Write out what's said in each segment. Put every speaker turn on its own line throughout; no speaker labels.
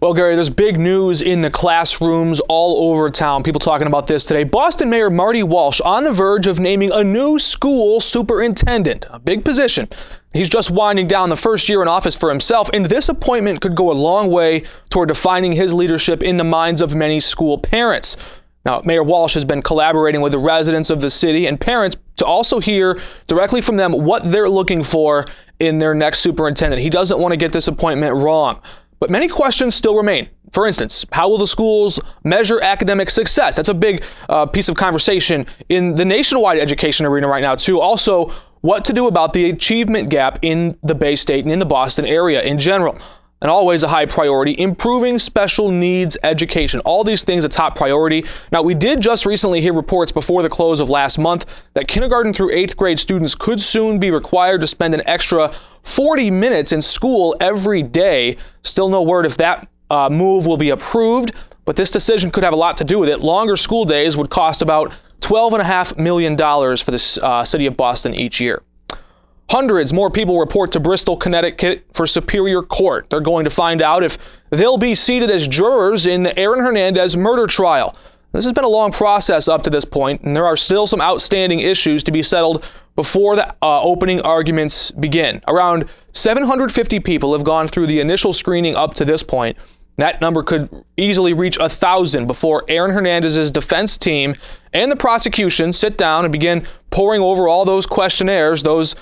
Well, Gary, there's big news in the classrooms all over town. People talking about this today. Boston Mayor Marty Walsh on the verge of naming a new school superintendent, a big position. He's just winding down the first year in office for himself, and this appointment could go a long way toward defining his leadership in the minds of many school parents. Now, Mayor Walsh has been collaborating with the residents of the city and parents to also hear directly from them what they're looking for in their next superintendent. He doesn't want to get this appointment wrong. But many questions still remain. For instance, how will the schools measure academic success? That's a big piece of conversation in the nationwide education arena right now, too. Also, what to do about the achievement gap in the Bay State and in the Boston area in general. And always a high priority, improving special needs education. All these things a top priority. Now, we did just recently hear reports before the close of last month that kindergarten through 8th grade students could soon be required to spend an extra 40 minutes in school every day. Still no word if that move will be approved, but this decision could have a lot to do with it. Longer school days would cost about $12.5 million for the city of Boston each year. Hundreds more people report to Bristol, Connecticut for Superior Court. They're going to find out if they'll be seated as jurors in the Aaron Hernandez murder trial. This has been a long process up to this point, and there are still some outstanding issues to be settled before the opening arguments begin. Around 750 people have gone through the initial screening up to this point. That number could easily reach 1,000 before Aaron Hernandez's defense team and the prosecution sit down and begin poring over all those questionnaires those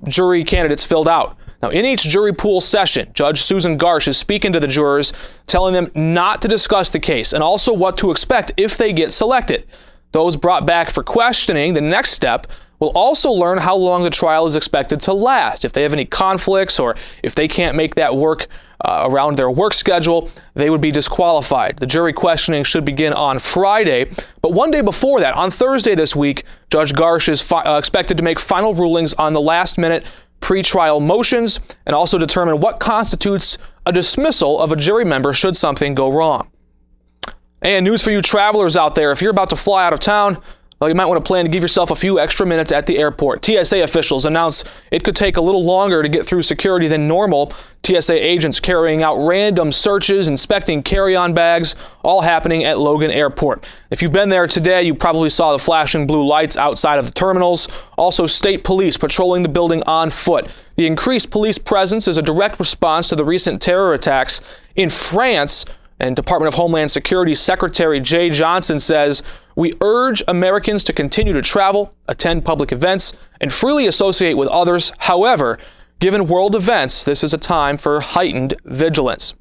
jury candidates filled out. Now, in each jury pool session, Judge Susan Garsh is speaking to the jurors, telling them not to discuss the case and also what to expect if they get selected. Those brought back for questioning, the next step, will also learn how long the trial is expected to last. If they have any conflicts or if they can't make that work around their work schedule, they would be disqualified. The jury questioning should begin on Friday, but one day before that, on Thursday this week, Judge Garsh is expected to make final rulings on the last-minute pre-trial motions and also determine what constitutes a dismissal of a jury member should something go wrong. And news for you travelers out there, if you're about to fly out of town, well, you might want to plan to give yourself a few extra minutes at the airport. TSA officials announced it could take a little longer to get through security than normal. TSA agents carrying out random searches, inspecting carry-on bags, all happening at Logan Airport. If you've been there today, you probably saw the flashing blue lights outside of the terminals. Also, state police patrolling the building on foot. The increased police presence is a direct response to the recent terror attacks in France. And Department of Homeland Security Secretary Jay Johnson says, "We urge Americans to continue to travel, attend public events, and freely associate with others. However, given world events, this is a time for heightened vigilance."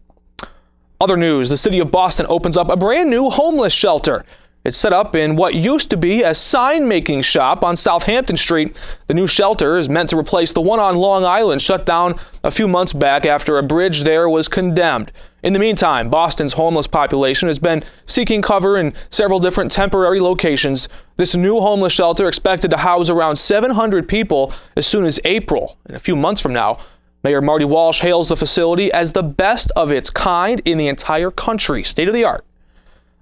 Other news, the city of Boston opens up a brand new homeless shelter. It's set up in what used to be a sign-making shop on Southampton Street. The new shelter is meant to replace the one on Long Island, shut down a few months back after a bridge there was condemned. In the meantime, Boston's homeless population has been seeking cover in several different temporary locations. This new homeless shelter expected to house around 700 people as soon as April. In a few months from now, Mayor Marty Walsh hails the facility as the best of its kind in the entire country, state of the art.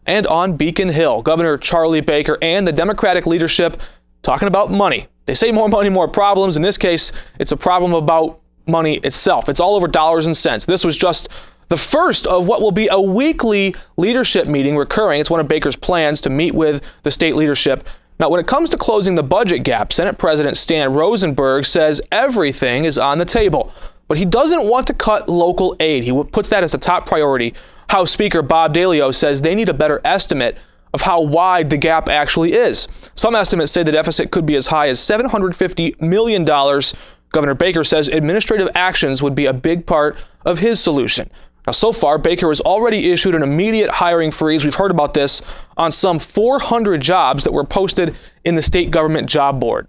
And on Beacon Hill, Governor Charlie Baker and the Democratic leadership talking about money. They say more money, more problems. In this case, it's a problem about money itself. It's all over dollars and cents. This was just the first of what will be a weekly leadership meeting recurring. It's one of Baker's plans to meet with the state leadership. Now, when it comes to closing the budget gap, Senate President Stan Rosenberg says everything is on the table, but he doesn't want to cut local aid. He puts that as a top priority. House Speaker Bob Dalio says they need a better estimate of how wide the gap actually is. Some estimates say the deficit could be as high as $750 million. Governor Baker says administrative actions would be a big part of his solution. Now, so far, Baker has already issued an immediate hiring freeze. We've heard about this on some 400 jobs that were posted in the state government job board.